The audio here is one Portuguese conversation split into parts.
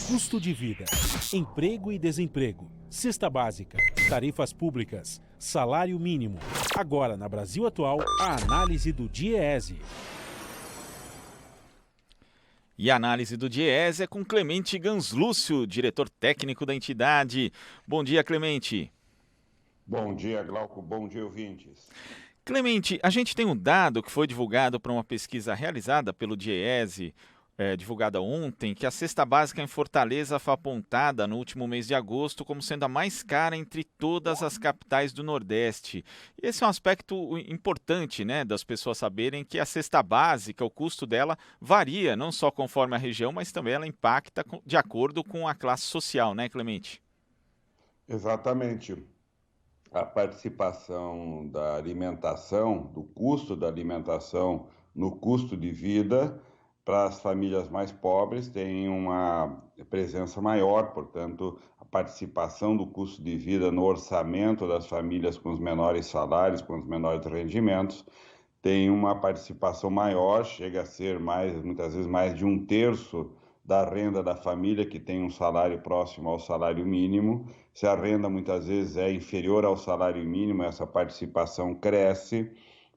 Custo de vida, emprego e desemprego, cesta básica, tarifas públicas, salário mínimo. Agora, na Brasil Atual, a análise do DIEESE. E a análise do DIEESE é com Clemente Ganslúcio, diretor técnico da entidade. Bom dia, Clemente. Bom dia, Glauco. Bom dia, ouvintes. Clemente, a gente tem um dado que foi divulgado para uma pesquisa realizada pelo DIEESE, divulgada ontem, que a cesta básica em Fortaleza foi apontada no último mês de agosto como sendo a mais cara entre todas as capitais do Nordeste. Esse é um aspecto importante, né, das pessoas saberem que a cesta básica, o custo dela varia, não só conforme a região, mas também ela impacta de acordo com a classe social, né, Clemente? Exatamente. A participação da alimentação, do custo da alimentação no custo de vida para as famílias mais pobres tem uma presença maior, portanto, a participação do custo de vida no orçamento das famílias com os menores salários, com os menores rendimentos, tem uma participação maior, chega a ser muitas vezes mais de 1/3 da renda da família que tem um salário próximo ao salário mínimo. Se a renda muitas vezes é inferior ao salário mínimo, essa participação cresce,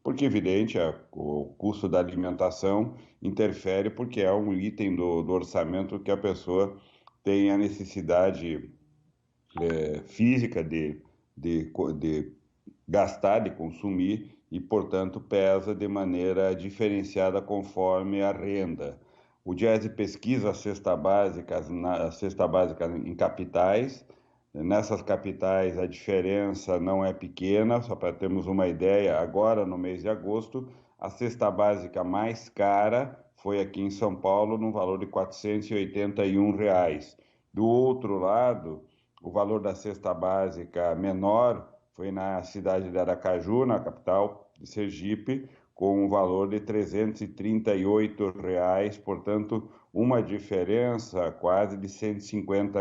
porque, evidente, o custo da alimentação interfere, porque é um item do orçamento que a pessoa tem a necessidade física de gastar, de consumir, e, portanto, pesa de maneira diferenciada conforme a renda. O DIEESE pesquisa a cesta básica em capitais. Nessas capitais a diferença não é pequena, só para termos uma ideia, agora no mês de agosto, a cesta básica mais cara foi aqui em São Paulo, no valor de R$ 481. Do outro lado, o valor da cesta básica menor foi na cidade de Aracaju, na capital de Sergipe, com um valor de R$ 338, portanto, uma diferença quase de R$ 150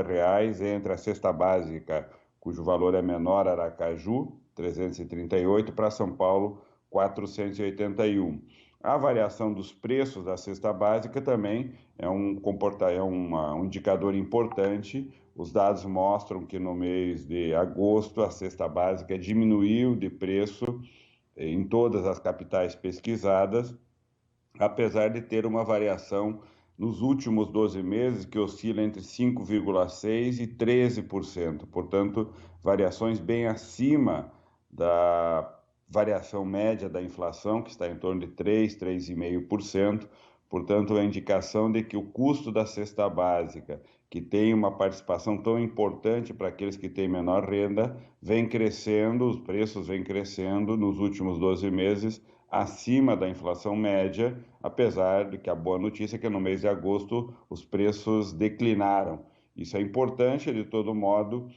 entre a cesta básica, cujo valor é menor, Aracaju, 338, para São Paulo, 481. A variação dos preços da cesta básica também é um indicador importante. Os dados mostram que no mês de agosto a cesta básica diminuiu de preço em todas as capitais pesquisadas, apesar de ter uma variação nos últimos 12 meses que oscila entre 5,6% e 13%. Portanto, variações bem acima da variação média da inflação, que está em torno de 3,5%. Portanto, é a indicação de que o custo da cesta básica, que tem uma participação tão importante para aqueles que têm menor renda, vem crescendo, os preços vêm crescendo nos últimos 12 meses, acima da inflação média, apesar de que a boa notícia é que no mês de agosto os preços declinaram. Isso é importante, de todo modo,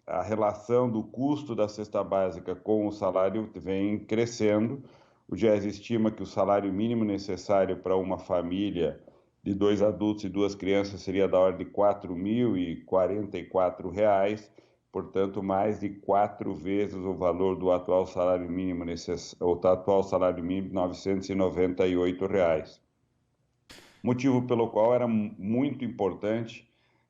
a relação do custo da cesta básica com o salário vem crescendo. O DIEESE estima que o salário mínimo necessário para uma família de 2 adultos e 2 crianças seria da ordem de R$ 4.044, portanto, mais de 4 vezes o valor do atual salário mínimo de R$ 998. Motivo pelo qual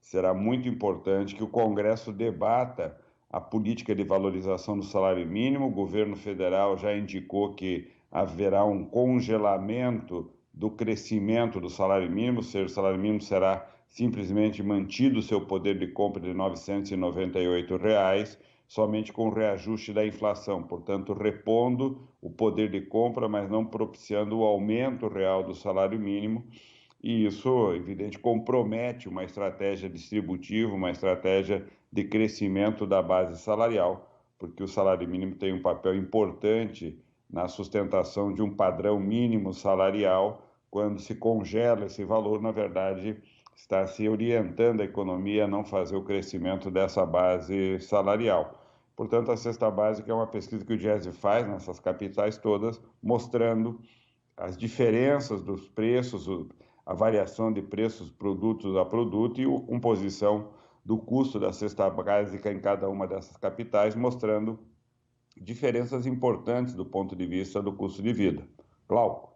será muito importante que o Congresso debata a política de valorização do salário mínimo. O governo federal já indicou que haverá um congelamento do crescimento do salário mínimo, ou seja, o salário mínimo será simplesmente mantido o seu poder de compra de R$ 998, somente com o reajuste da inflação, portanto, repondo o poder de compra, mas não propiciando o aumento real do salário mínimo. E isso, evidente, compromete uma estratégia distributiva, uma estratégia de crescimento da base salarial, porque o salário mínimo tem um papel importante na sustentação de um padrão mínimo salarial. Quando se congela esse valor, na verdade, está se orientando a economia a não fazer o crescimento dessa base salarial. Portanto, a cesta básica é uma pesquisa que o DIEESE faz nessas capitais todas, mostrando as diferenças dos preços, a variação de preços produtos a produto e a composição do custo da cesta básica em cada uma dessas capitais, mostrando diferenças importantes do ponto de vista do custo de vida. Glauco.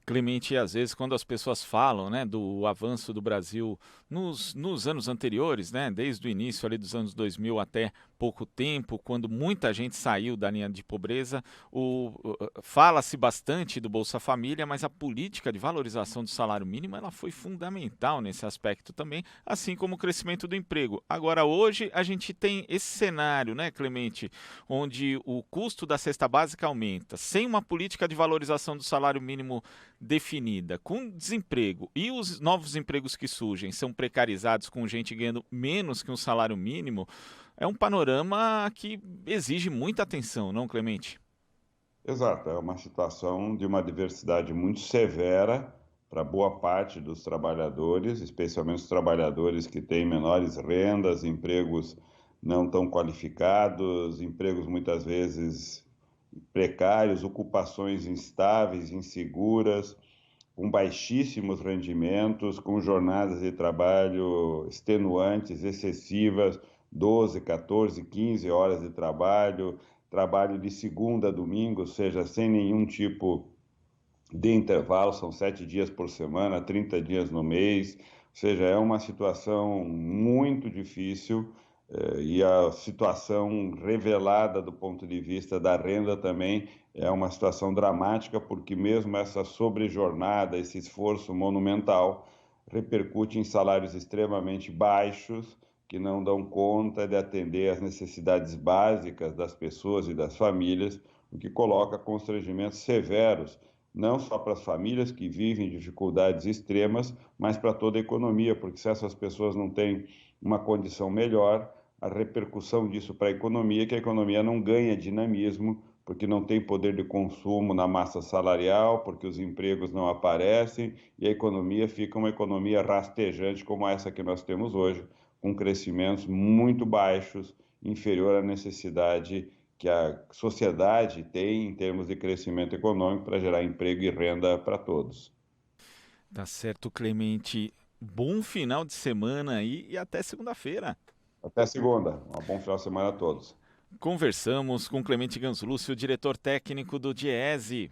Clemente, às vezes, quando as pessoas falam, né, do avanço do Brasil nos anos anteriores, né, desde o início ali dos anos 2000 até pouco tempo, quando muita gente saiu da linha de pobreza, fala-se bastante do Bolsa Família, mas a política de valorização do salário mínimo ela foi fundamental nesse aspecto também, assim como o crescimento do emprego. Agora, hoje, a gente tem esse cenário, né, Clemente, onde o custo da cesta básica aumenta, sem uma política de valorização do salário mínimo definida, com desemprego e os novos empregos que surgem são precarizados com gente ganhando menos que um salário mínimo, é um panorama que exige muita atenção, não, Clemente? Exato, é uma situação de uma diversidade muito severa para boa parte dos trabalhadores, especialmente os trabalhadores que têm menores rendas, empregos não tão qualificados, empregos muitas vezes precários, ocupações instáveis, inseguras, com baixíssimos rendimentos, com jornadas de trabalho extenuantes, excessivas, 12, 14, 15 horas de trabalho, trabalho de segunda a domingo, ou seja, sem nenhum tipo de intervalo, são 7 dias por semana, 30 dias no mês, ou seja, é uma situação muito difícil e a situação revelada do ponto de vista da renda também é uma situação dramática, porque mesmo essa sobrejornada, esse esforço monumental, repercute em salários extremamente baixos, que não dão conta de atender às necessidades básicas das pessoas e das famílias, o que coloca constrangimentos severos, não só para as famílias que vivem dificuldades extremas, mas para toda a economia, porque se essas pessoas não têm uma condição melhor, a repercussão disso para a economia, que a economia não ganha dinamismo, porque não tem poder de consumo na massa salarial, porque os empregos não aparecem e a economia fica uma economia rastejante como essa que nós temos hoje, com crescimentos muito baixos, inferior à necessidade que a sociedade tem em termos de crescimento econômico para gerar emprego e renda para todos. Tá certo, Clemente. Bom final de semana aí e até segunda-feira. Até segunda. Um bom final de semana a todos. Conversamos com Clemente Ganslúcio, diretor técnico do Diese.